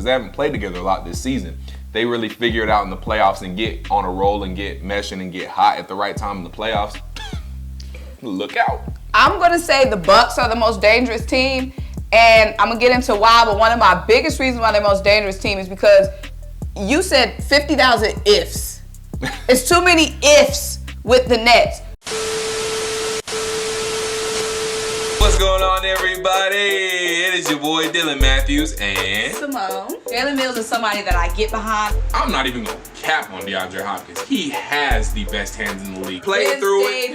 They haven't played together a lot this season. They really figure it out in the playoffs and get on a roll and get meshing and get hot at the right time in the playoffs. Look out. I'm going to say the Bucks are the most dangerous team, and I'm going to get into why, but one of my biggest reasons why they're the most dangerous team is because you said 50,000 ifs. It's too many ifs with the Nets. What's going on, everybody? It is your boy Dylan Matthews and Symone. Jalen Mills is somebody that I get behind. I'm not even going to cap on DeAndre Hopkins. He has the best hands in the league. Played through it,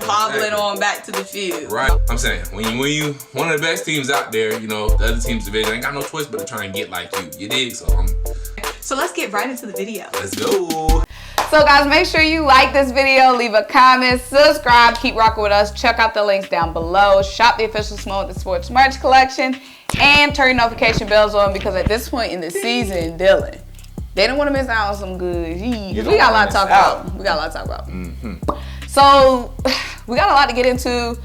hobbling on back to the field. Right. I'm saying, when you one of the best teams out there, you know, the other team's division ain't got no choice but to try and get like you. You dig? So let's get right into the video. Let's go. So guys, make sure you like this video, leave a comment, subscribe, keep rocking with us. Check out the links down below. Shop the official Simone with the Sports merch collection and turn your notification bells on because at this point in the season, Dylan, they don't want to miss out on some good. We got a lot to talk about. So we got a lot to get into,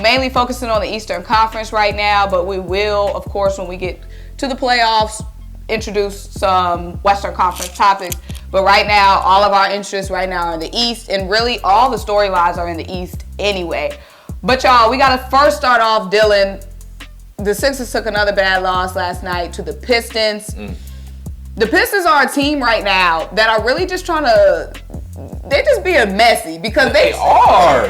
mainly focusing on the Eastern Conference right now, but we will, of course, when we get to the playoffs, introduce some Western Conference topics. But right now, all of our interests right now are in the East, and really all the storylines are in the East anyway. But y'all, we gotta first start off, Dylan. The Sixers took another bad loss last night to the Pistons. The Pistons are a team right now that are really just trying to, they're just being messy because they are.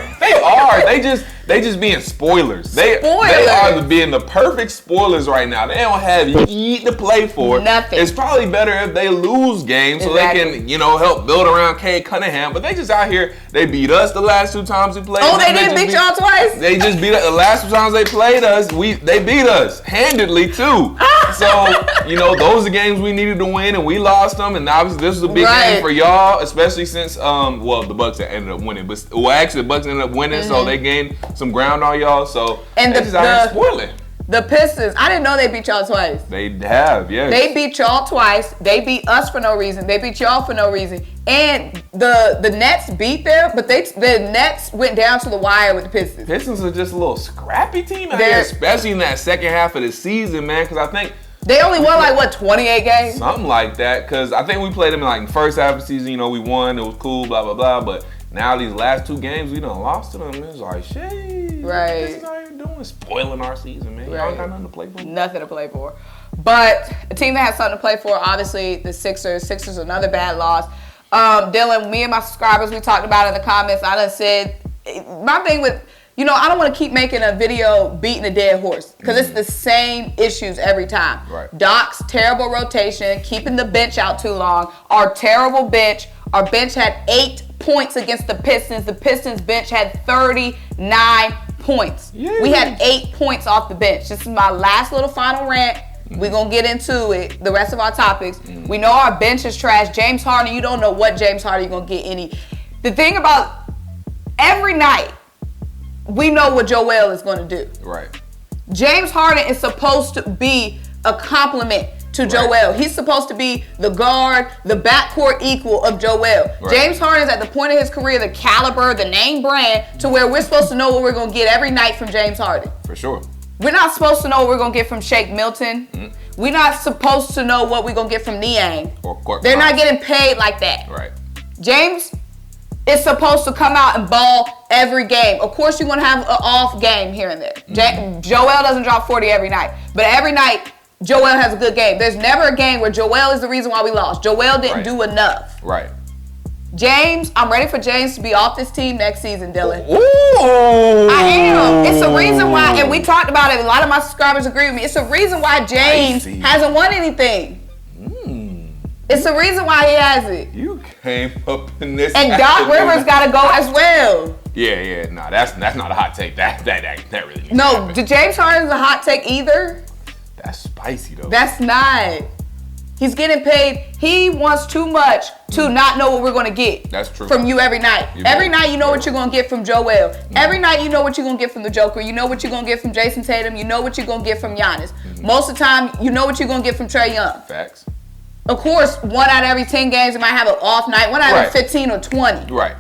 They just being spoilers. They are being the perfect spoilers right now. They don't have yeet to play for. Nothing. It's probably better if they lose games so they can, you know, help build around Cade Cunningham. But they just out here, they beat us the last two times we played. Oh, they didn't beat y'all twice? They just beat us. The last two times they played us, they beat us handedly too. So, you know, those are games we needed to win and we lost them. And obviously this was a big game for y'all, especially since, well, the Bucks ended up winning. But, well, actually the Bucks ended up winning, so they gained some ground on y'all. So, and they just out here spoiling. The Pistons, I didn't know they beat y'all twice. They have, yes. They beat y'all twice. They beat us for no reason. They beat y'all for no reason. And the Nets beat them, but the Nets went down to the wire with the Pistons. Pistons are just a little scrappy team out here, especially in that second half of the season, man, because I think they only won like, what, 28 games? Something like that, because I think we played them in like the first half of the season, you know, we won, it was cool, blah, blah, blah, but now these last two games, we done lost to them. It's like, shit. Right. This is how you're doing, spoiling our season, man. Y'all got nothing to play for. Nothing to play for. But a team that has something to play for, obviously, the Sixers. Sixers, another bad loss. Dylan, me and my subscribers, we talked about it in the comments. I done said, my thing with, you know, I don't want to keep making a video beating a dead horse because it's the same issues every time. Right. Doc's terrible rotation, keeping the bench out too long, our terrible bench. Our bench had 8 points against the Pistons. The Pistons bench had 39 points. We had 8 points off the bench. This is my last little final rant. We're going to get into it, the rest of our topics. We know our bench is trash. James Harden, you don't know what James Harden you're going to get any. The thing about every night, we know what Joel is going to do. Right. James Harden is supposed to be a compliment to Joel. He's supposed to be the guard, the backcourt equal of Joel. James Harden is at the point of his career, the caliber, the name brand, to where we're supposed to know what we're going to get every night from James Harden. For sure. We're not supposed to know what we're going to get from Shake Milton. We're not supposed to know what we're going to get from Niang. They're not getting paid like that. Right. James is supposed to come out and ball every game. Of course, you're going to have an off game here and there. Joel doesn't drop 40 every night. But every night, Joel has a good game. There's never a game where Joel is the reason why we lost. Joel didn't do enough. Right. James, I'm ready for James to be off this team next season, Dylan. Ooh. I am. It's a reason why, and we talked about it, a lot of my subscribers agree with me. It's a reason why James hasn't won anything. It's the reason why he has it. You came up in this. And Doc Rivers got to go as well. Yeah, no, that's not a hot take. That really needs to No, happen. James Harden's a hot take either. That's spicy though. That's not. He's getting paid. He wants too much to not know what we're going to get. That's true. From you every night. Every night you know what you're going to get from Joel. Every night you know what you're going to get from the Joker. You know what you're going to get from Jason Tatum. You know what you're going to get from Giannis. Most of the time, you know what you're going to get from Trae Young. Facts. Of course, 1 out of every 10 games, you might have an off night. 1 out of every 15 or 20. Right.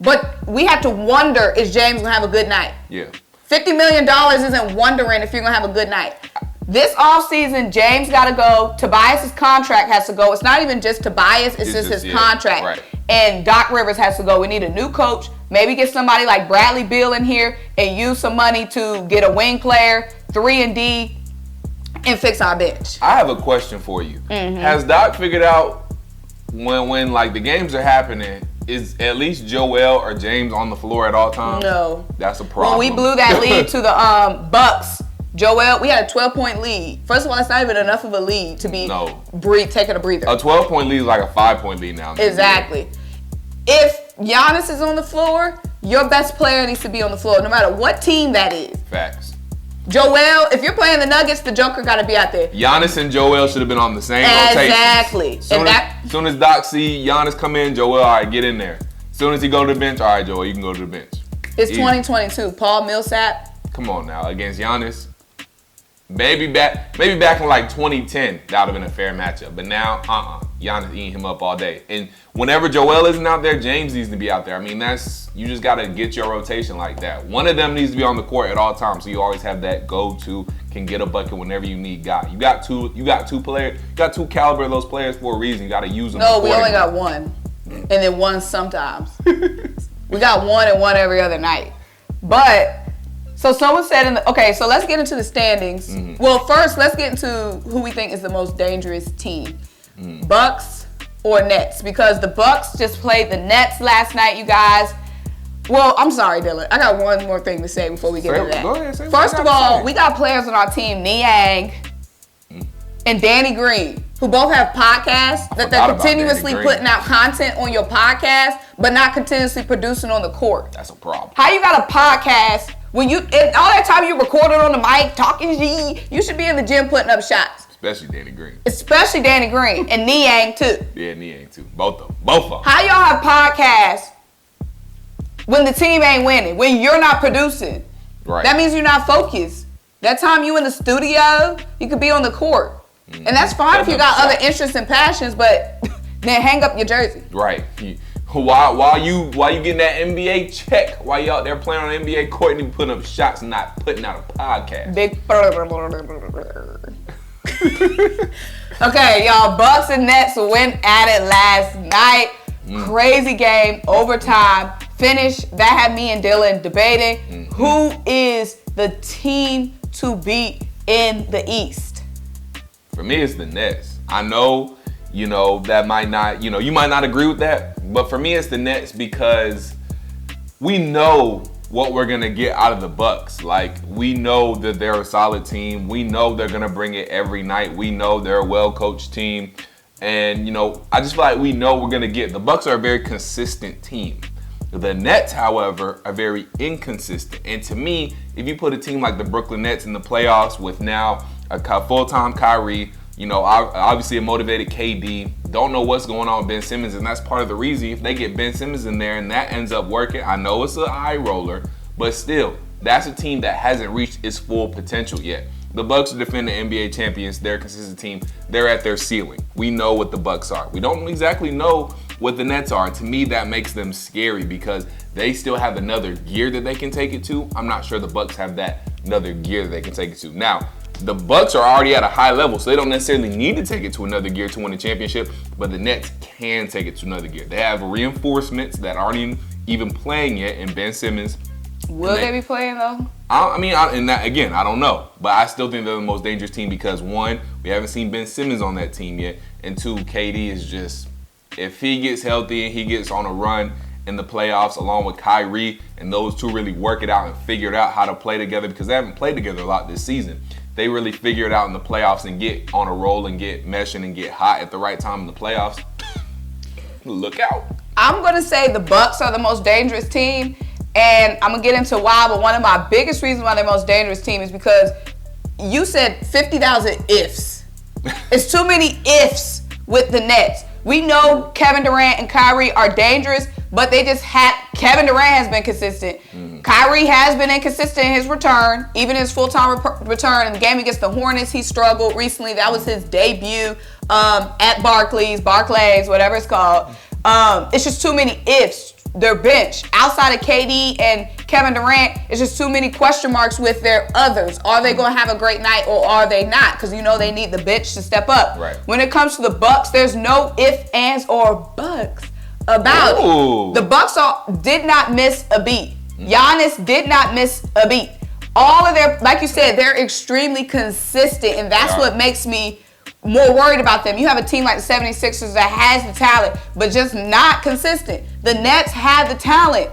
But we have to wonder, is James going to have a good night? Yeah. $50 million isn't wondering if you're going to have a good night. This offseason, James got to go. Tobias' contract has to go. It's not even just Tobias. It's just his contract. Right. And Doc Rivers has to go. We need a new coach. Maybe get somebody like Bradley Beal in here and use some money to get a wing player, 3-and-D, and fix our bench. I have a question for you. Has Doc figured out when like the games are happening, is at least Joel or James on the floor at all times? No. That's a problem. When we blew that lead to the Bucks, Joel, we had a 12-point lead. First of all, that's not even enough of a lead to be taking a breather. A 12-point lead is like a 5-point lead now. Exactly. If Giannis is on the floor, your best player needs to be on the floor, no matter what team that is. Facts. Joel, if you're playing the Nuggets, the Joker got to be out there. Giannis and Joel should have been on the same rotation. Exactly. Soon as Doc see Giannis come in, Joel, all right, get in there. Soon as he go to the bench, all right, Joel, you can go to the bench. It's 2022. Paul Millsap. Come on now, against Giannis. Maybe back in like 2010, that would have been a fair matchup. But now, Giannis eating him up all day. And whenever Joel isn't out there, James needs to be out there. I mean, you just got to get your rotation like that. One of them needs to be on the court at all times, so you always have that go-to, can get a bucket whenever you need guy. You got two players, you got two caliber of those players for a reason. You got to use them. No, we only got one, and then one sometimes. We got one and one every other night. But so someone said so let's get into the standings. Well, first let's get into who we think is the most dangerous team. Bucks or Nets, because the Bucks just played the Nets last night, you guys. Well, I'm sorry, Dylan. I got one more thing to say before we get into that. Go ahead, First of all, we got players on our team, Niang and Danny Green, who both have podcasts that they're continuously putting out content on your podcast, but not continuously producing on the court. That's a problem. How you got a podcast when all that time you recorded on the mic, talking you should be in the gym putting up shots. Especially Danny Green. Especially Danny Green and Niang too. Yeah, Niang too. Both of them. How y'all have podcasts when the team ain't winning, when you're not producing? Right. That means you're not focused. That time you in the studio, you could be on the court. And that's fine if you got other interests and passions, but then hang up your jersey. Right. While you getting that NBA check, while you out there playing on the NBA court and you putting up shots and not putting out a podcast. Okay, y'all, Bucks and Nets went at it last night. Crazy game, overtime, finish. That had me and Dylan debating who is the team to beat in the East. For me, it's the Nets. I know, that might not, you might not agree with that, but for me, it's the Nets because we know what we're gonna get out of the Bucks. Like, we know that they're a solid team. We know they're gonna bring it every night. We know they're a well-coached team. And, I just feel like we know we're gonna get. The Bucks are a very consistent team. The Nets, however, are very inconsistent. And to me, if you put a team like the Brooklyn Nets in the playoffs with now a full-time KYRIE, obviously a motivated KD, don't know what's going on with Ben Simmons, and that's part of the reason if they get Ben Simmons in there and that ends up working. I know it's an eye roller, but still, that's a team that hasn't reached its full potential yet. The Bucks are defending NBA champions. They're a consistent team. They're at their ceiling. We know what the Bucks are. We don't exactly know what the Nets are. To me, that makes them scary because they still have another gear that they can take it to. I'm not sure the Bucks have that another gear that they can take it to. Now, the Bucks are already at a high level, so they don't necessarily need to take it to another gear to win a championship, but the Nets can take it to another gear. They have reinforcements that aren't even playing yet in Ben Simmons. Will they be playing, though? I don't know. But I still think they're the most dangerous team because, one, we haven't seen Ben Simmons on that team yet, and two, KD is just, if he gets healthy and he gets on a run in the playoffs along with KYRIE, and those two really work it out and figure out how to play together because they haven't played together a lot this season. They really figure it out in the playoffs and get on a roll and get meshing and get hot at the right time in the playoffs. Look out. I'm going to say the Bucks are the most dangerous team, and I'm going to get into why, but one of my biggest reasons why they're the most dangerous team is because you said 50,000 ifs. It's too many ifs with the Nets. We know Kevin Durant and KYRIE are dangerous, but Kevin Durant has been consistent. KYRIE has been inconsistent in his return, even his full-time return. In the game against the Hornets, he struggled recently. That was his debut at Barclays, whatever it's called. It's just too many ifs. Their bench, outside of KD and Kevin Durant, it's just too many question marks with their others. Are they going to have a great night or are they not? Because you know they need the bench to step up. Right. When it comes to the Bucks, there's no ifs, ands, or buts about it. The Bucks did not miss a beat. Giannis did not miss a beat. All of their, like you said, they're extremely consistent, and that's what makes me more worried about them. You have a team like the 76ers that has the talent, but just not consistent. The Nets have the talent.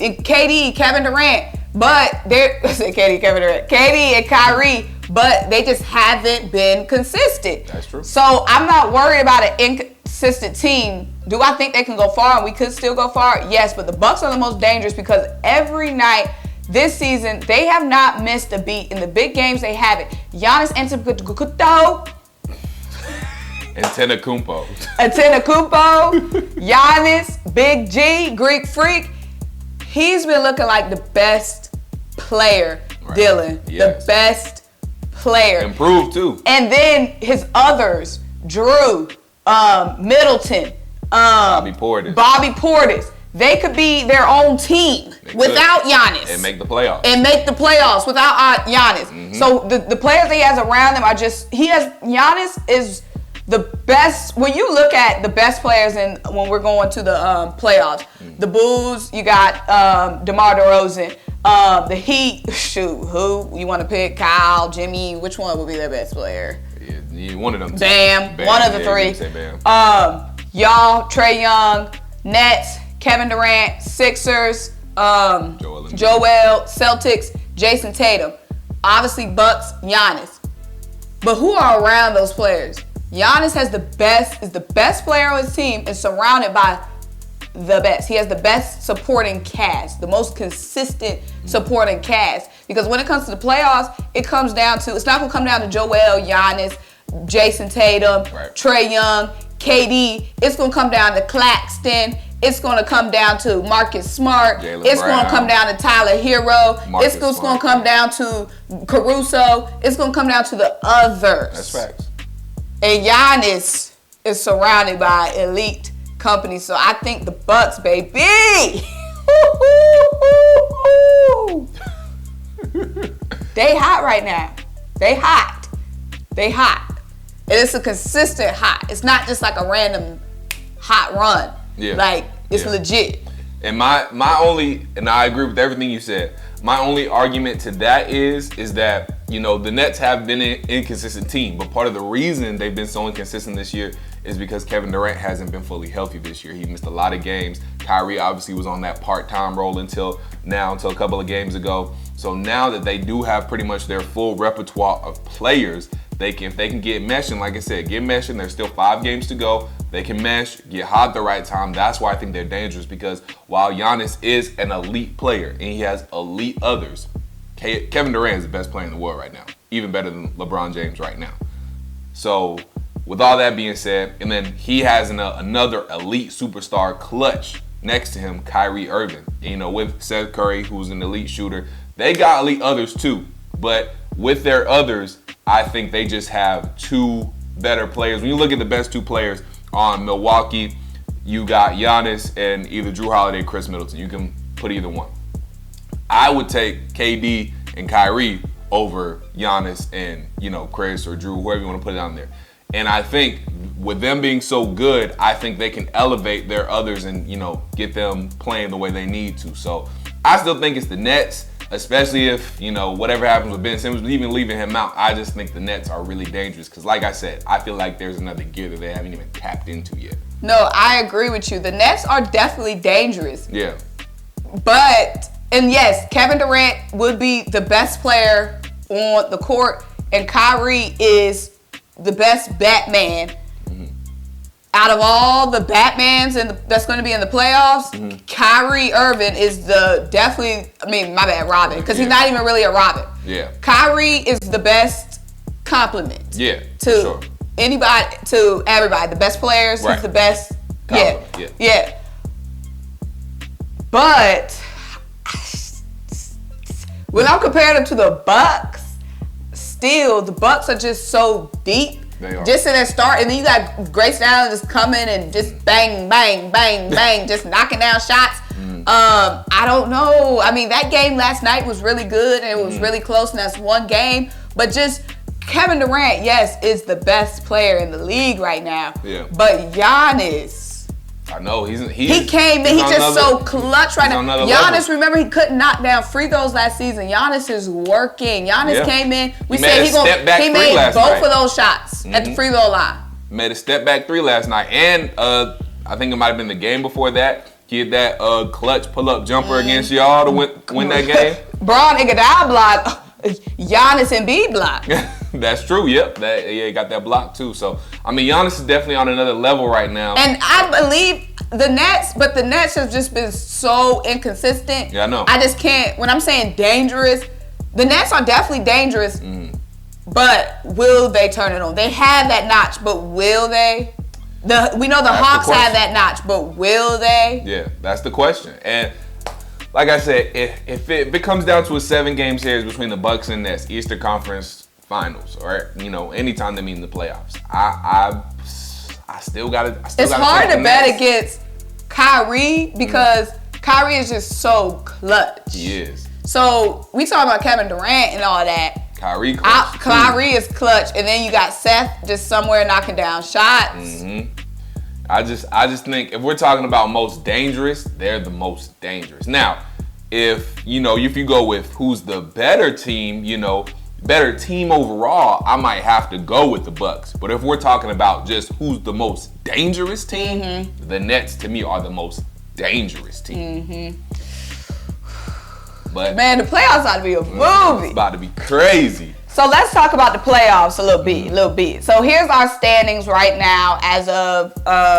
KD, Kevin Durant, but they're KD and Kyrie, but they just haven't been consistent. That's true. So I'm not worried about an inconsistent team. Do I think they can go far and we could still go far? Yes, but the Bucks are the most dangerous because every night this season they have not missed a beat. In the big games they haven't. Giannis Antetokounmpo, Giannis, Big G, Greek Freak. He's been looking like the best player, Dylan. Yes. The best player. Improved too. And then his others, Drew, Middleton, Bobby Portis. They could be their own team without Giannis. And make the playoffs. Without Giannis. So the players that he has around him are just, Giannis is the best. When you look at the best players when we're going to the playoffs, the Bulls, you got DeMar DeRozan. The Heat, who you want to pick? Kyle, Jimmy, which one would be their best player? Yeah, one of them. Bam, one of the three. Y'all, Trae Young, Nets, Kevin Durant, Sixers, Joel, Celtics, Jason Tatum. Obviously Bucks, Giannis. But who are around those players? Giannis is the best player on his team and surrounded by the best. He has the best supporting cast, the most consistent supporting cast. Because when it comes to the playoffs, it's not going to come down to Joel, Giannis, Jason Tatum, Trae Young, KD. It's going to come down to Claxton. It's going to come down to Marcus Smart. It's going to come down to Tyler Hero. It's going to come down to Caruso. It's going to come down to the others. That's facts. And Giannis is surrounded by elite company. So I think the Bucks, baby. They hot right now. They hot. And it's a consistent hot. It's not just like a random hot run. Yeah. Like, it's legit. And my only, and I agree with everything you said, my only argument to that is that, you know, the Nets have been an inconsistent team, but part of the reason they've been so inconsistent this year is because Kevin Durant hasn't been fully healthy this year. He missed a lot of games. Kyrie obviously was on that part-time role until a couple of games ago. So now that they do have pretty much their full repertoire of players, if they can get meshing, like I said, get meshing. There's still 5 games to go. They can mesh, get hot at the right time. That's why I think they're dangerous, because while Giannis is an elite player and he has elite others, Kevin Durant is the best player in the world right now, even better than LeBron James right now. So with all that being said, and then he has another elite superstar clutch next to him, Kyrie Irving. And, you know, with Seth Curry, who's an elite shooter, they got elite others too. But with their others, I think they just have 2 better players. When you look at the best 2 players on Milwaukee, you got Giannis and either Drew Holiday or Chris Middleton. You can put either one. I would take KD and Kyrie over Giannis and, you know, Chris or Drew, whoever you want to put it on there. And I think with them being so good, I think they can elevate their others and, you know, get them playing the way they need to. So I still think it's the Nets, especially if, you know, whatever happens with Ben Simmons, even leaving him out. I just think the Nets are really dangerous because, like I said, I feel like there's another gear that they haven't even tapped into yet. No, I agree with you. The Nets are definitely dangerous. Yeah. And yes, Kevin Durant would be the best player on the court, and Kyrie is the best Batman. Out of all the Batmans that's going to be in the playoffs, Kyrie Irving is Robin, because he's not even really a Robin. Yeah. Kyrie is the best compliment. Yeah. To anybody, to everybody, the best players. He's the best. Yeah. But when I'm comparing them to the Bucks, still the Bucks are just so deep. Just in that start, and then you got Grayson Allen just coming and just bang, bang, bang, bang, just knocking down shots. I don't know. I mean, that game last night was really good and it was really close, and that's one game. But just Kevin Durant, yes, is the best player in the league right now. Yeah. But Giannis, I know he came in. He's just so clutch right now. Giannis, remember, he couldn't knock down free throws last season. Giannis is working. Giannis came in. We said he made both of those shots at the free throw line. Made a step back three last night, and I think it might have been the game before that. He had that clutch pull up jumper against y'all to win that game. Braun Iguodala block. Giannis and EMBIID block. That's true. Yep. He got that block too. So I mean, Giannis is definitely on another level right now. And I believe the Nets have just been so inconsistent. Yeah, I know. I just can't. When I'm saying dangerous, the Nets are definitely dangerous. But will they turn it on? They have that notch, but will they? We know the Hawks have that notch, but will they? Yeah, that's the question. And like I said, if it comes down to a 7-game series between the Bucks and Nets, Eastern Conference Finals, or anytime they meet in the playoffs, I still got to. It's hard to bet against Kyrie because Kyrie is just so clutch. He is. So we talk about Kevin Durant and all that. Kyrie is clutch, and then you got Seth just somewhere knocking down shots. I just think if we're talking about most dangerous, they're the most dangerous. Now, if you go with who's the better team, better team overall, I might have to go with the Bucks. But if we're talking about just who's the most dangerous team, the Nets to me are the most dangerous team. But man, the playoffs ought to be a movie. It's about to be crazy. So let's talk about the playoffs a little bit. So here's our standings right now as of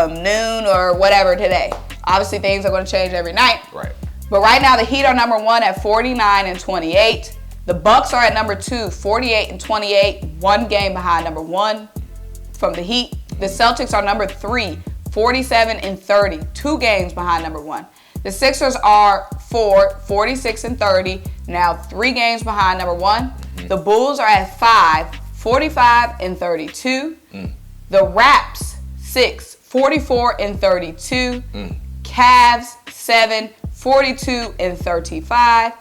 noon or whatever today. Obviously, things are going to change every night. Right. But right now, the Heat are number 1 at 49-28. The Bucks are at number 2, 48-28, 1 game behind number 1 from the Heat. The Celtics are number 3, 47-30, 2 games behind number 1. The Sixers are 4, 46-30, now 3 games behind number 1. The Bulls are at 5, 45-32. The Raps 6, 44-32. Cavs 7, 42-35.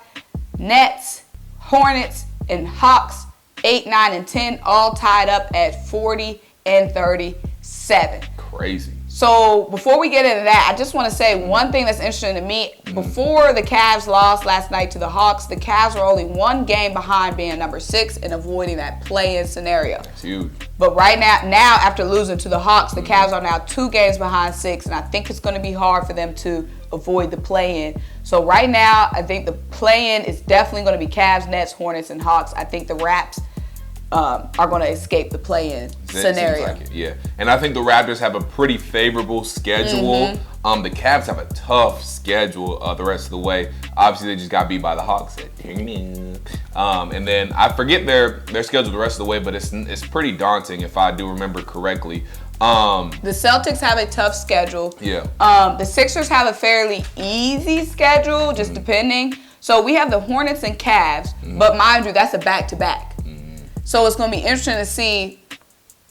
Nets, Hornets, and Hawks 8, 9, and 10, all tied up at 40-37. Crazy. So before we get into that, I just want to say one thing that's interesting to me. Before the Cavs lost last night to the Hawks, the Cavs were only 1 game behind being number 6 and avoiding that play-in scenario. That's huge. But right now after losing to the Hawks, the Cavs are now 2 games behind 6, and I think it's going to be hard for them to avoid the play-in. So right now, I think the play-in is definitely going to be Cavs, Nets, Hornets, and Hawks. I think the Raps are going to escape the play-in scenario. Seems like it, yeah. And I think the Raptors have a pretty favorable schedule. The Cavs have a tough schedule the rest of the way. Obviously, they just got beat by the Hawks. And then I forget their schedule the rest of the way, but it's pretty daunting if I do remember correctly. The Celtics have a tough schedule. Yeah. The Sixers have a fairly easy schedule, just depending. So we have the Hornets and Cavs, but mind you, that's a back-to-back. So it's going to be interesting to see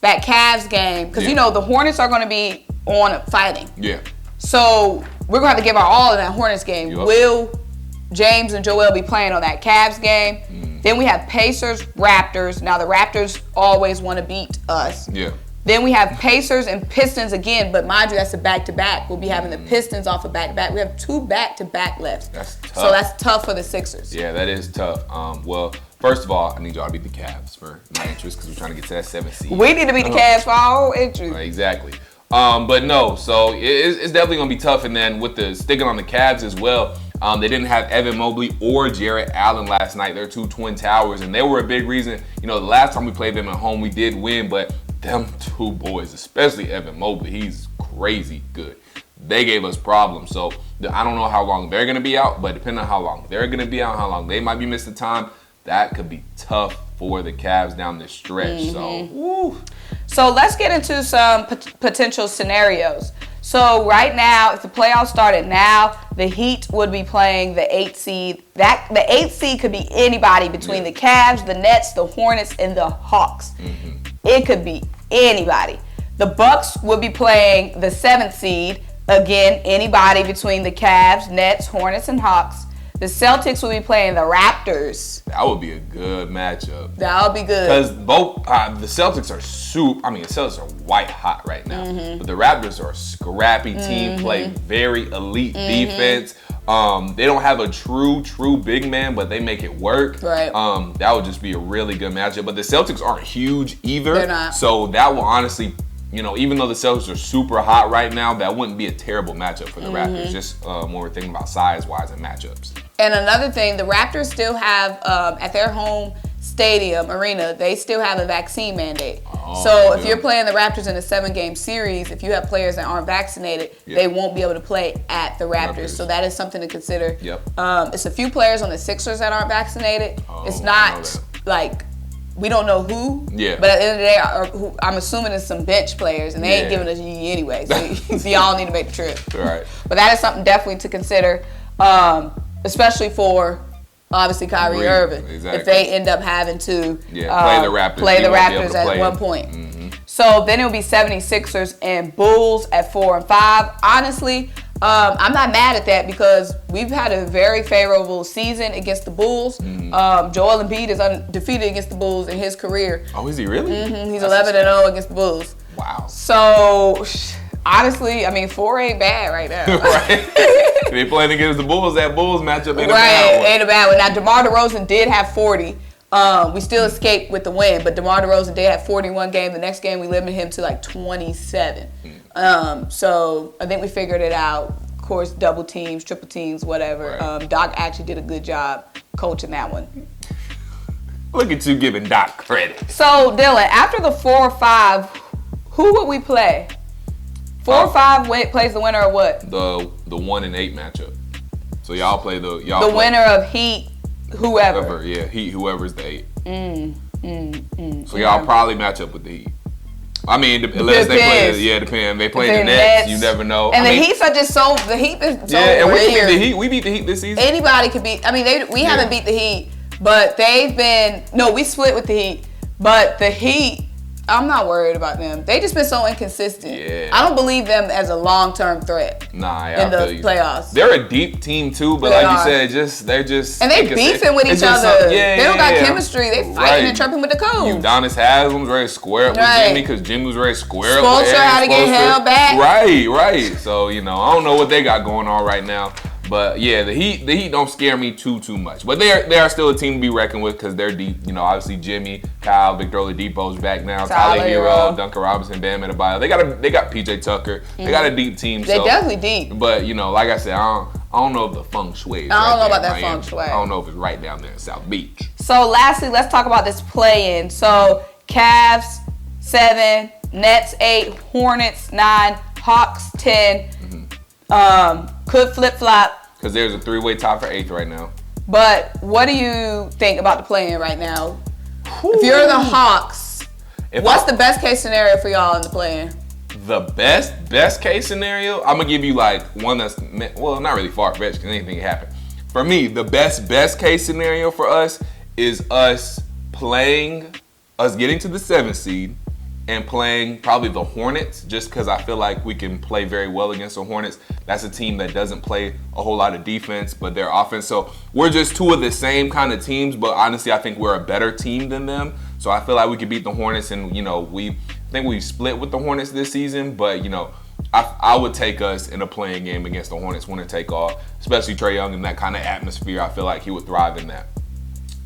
that Cavs game because, the Hornets are going to be on fighting. Yeah. So we're going to have to give our all in that Hornets game. Yep. Will James and Joel be playing on that Cavs game? Then we have Pacers, Raptors. Now, the Raptors always want to beat us. Yeah. Then we have Pacers and Pistons again, but mind you, that's a back-to-back. We'll be having the Pistons off a back-to-back. We have 2 back-to-back left. That's tough. So that's tough for the Sixers. Yeah, that is tough. Well, first of all, I need y'all to beat the Cavs for my interest because we're trying to get to that 7th seed. We need to beat the Cavs for our whole interest. Exactly. But no, so it's definitely going to be tough. And then with the sticking on the Cavs as well, they didn't have Evan Mobley or Jarrett Allen last night. They're 2 twin towers, and they were a big reason. The last time we played them at home, we did win, but them 2 boys, especially Evan Mobley, he's crazy good. They gave us problems. So I don't know how long they're going to be out, but depending on how long they're going to be out, how long they might be missing time, that could be tough for the Cavs down the stretch. So let's get into some potential scenarios. So right now, if the playoffs started now, the Heat would be playing the 8th seed. The 8th seed could be anybody between the Cavs, the Nets, the Hornets, and the Hawks. It could be anybody. The Bucks would be playing the 7th seed. Again, anybody between the Cavs, Nets, Hornets, and Hawks. The Celtics will be playing the Raptors. That would be a good matchup. That would be good. Because both the Celtics are the Celtics are white hot right now. But the Raptors are a scrappy team, play very elite defense. They don't have a true big man, but they make it work. Right. That would just be a really good matchup. But the Celtics aren't huge either. They're not. So that will honestly, even though the Celtics are super hot right now, that wouldn't be a terrible matchup for the Raptors. Just when we're thinking about size-wise and matchups. And another thing, the Raptors still have, at their home stadium, arena, they still have a vaccine mandate. So if you're playing the Raptors in a 7-game series, if you have players that aren't vaccinated, they won't be able to play at the Raptors. So that is something to consider. It's a few players on the Sixers that aren't vaccinated. It's not like, we don't know who, but at the end of the day, I'm assuming it's some bench players, and they ain't giving us ye anyway, so y'all need to make the trip. Right. But that is something definitely to consider, especially for, obviously, Kyrie Irving. Exactly. If they end up having to play the Raptors at one point. So then it will be 76ers and Bulls at 4 and 5. Honestly, I'm not mad at that because we've had a very favorable season against the Bulls. Joel Embiid is undefeated against the Bulls in his career. Oh, is he really? He's 11-0 against the Bulls. Wow. So, honestly, 4 ain't bad right now. Right. They playing against the Bulls. That Bulls matchup ain't a bad one. Ain't a bad one. Now, DeMar DeRozan did have 40. We still escaped with the win, but DeMar DeRozan did have 41 games. The next game, we limited him to like 27. So I think we figured it out. Of course, double teams, triple teams, whatever. Right. Doc actually did a good job coaching that one. Look at you giving Doc credit. So, Dylan, after the 4 or 5, who would we play? 4 or 5 plays the winner of what? The 1 and 8 matchup. So y'all play the winner of Heat, whoever. Heat, whoever's the 8. So y'all probably match up with the Heat. Unless they play, depends. They play the Nets, you never know. And the Heat is so and we beat the Heat this season. Anybody could beat. We haven't beat the Heat, but we split with the Heat. But the Heat, I'm not worried about them. They just been so inconsistent. Yeah. I don't believe them as a long-term threat. In the playoffs. They're a deep team too, but like you said, they're just and they beefing with each other. They don't got chemistry. They fighting and tripping with the coach. Udonis Haslem's ready to square up with Jimmy because Jimmy was ready to square up with Spoelstra had to get held back. Right. So I don't know what they got going on right now. But yeah, the Heat don't scare me too much. But they are still a team to be reckoned with because they're deep. Obviously Jimmy, Kyle, Victor Oladipo's back now. Tyler Hero, Duncan Robinson, Bam Adebayo. They got PJ Tucker. They got a deep team. They're definitely deep. But like I said, I don't know if the feng shui is I don't know about that feng shui. I don't know if it's right down there in South Beach. So lastly, let's talk about this play-in. So Cavs 7, Nets 8, Hornets 9, Hawks 10. Could flip-flop. Because there's a 3-way tie for 8th right now. But what do you think about the play-in right now? If you're the Hawks, what's the best case scenario for y'all in the play-in? The best case scenario, I'm going to give you one that's, not really far-fetched because anything can happen. For me, the best case scenario for us is us getting to the 7th seed and playing probably the Hornets just because I feel like we can play very well against the Hornets. That's a team that doesn't play a whole lot of defense, but their offense. So we're just two of the same kind of teams, but honestly, I think we're a better team than them. So I feel like we could beat the Hornets, and I think we split with the Hornets this season, but I would take us in a playing game against the Hornets, winner take all, especially Trae Young in that kind of atmosphere. I feel like he would thrive in that.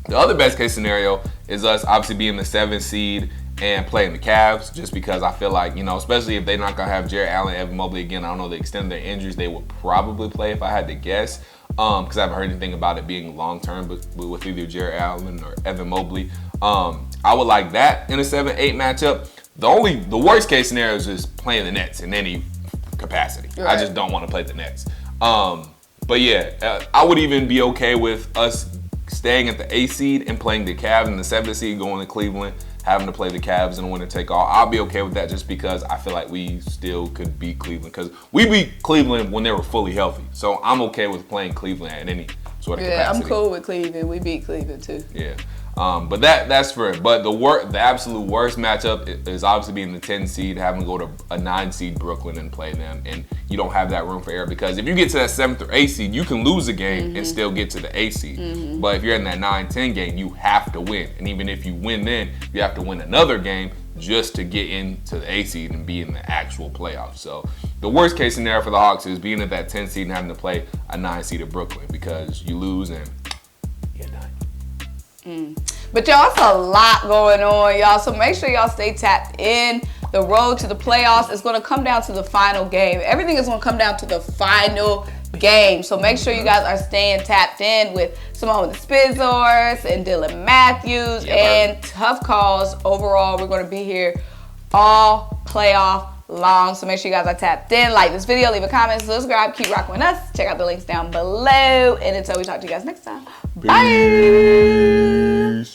The other best case scenario is us obviously being the 7th seed and playing the Cavs, just because I feel like, especially if they're not going to have Jarrett Allen, Evan Mobley again, I don't know the extent of their injuries, they would probably play if I had to guess, because I haven't heard anything about it being long-term with either Jarrett Allen or Evan Mobley. I would like that in a 7-8 matchup. The worst case scenario is just playing the Nets in any capacity. Right. I just don't want to play the Nets. But yeah, I would even be okay with us staying at the 8th seed and playing the Cavs in the 7th seed, going to Cleveland, having to play the Cavs in a winner take all. I'll be okay with that just because I feel like we still could beat Cleveland because we beat Cleveland when they were fully healthy. So I'm okay with playing Cleveland at any sort of capacity. I'm cool with Cleveland. We beat Cleveland too. Yeah. But that's for it. But the absolute worst matchup is obviously being the 10 seed, having to go to a 9 seed Brooklyn and play them, and you don't have that room for error because if you get to that 7th or 8th seed, you can lose a game and still get to the 8th seed. But if you're in that 9-10 game, you have to win, and even if you win, then you have to win another game just to get into the 8th seed and be in the actual playoffs. So the worst case scenario for the Hawks is being at that 10 seed and having to play a 9 seed at Brooklyn because you lose and you're done. But y'all, it's a lot going on, y'all. So make sure y'all stay tapped in. The road to the playoffs is going to come down to the final game. Everything is going to come down to the final game. So make sure you guys are staying tapped in with SymoneWithTheSports and Dylan Matthews and Tough Calls. Overall, we're going to be here all playoff long. So make sure you guys are tapped in. Like this video, leave a comment, subscribe, keep rocking with us. Check out the links down below. And until we talk to you guys next time. Bye. Peace.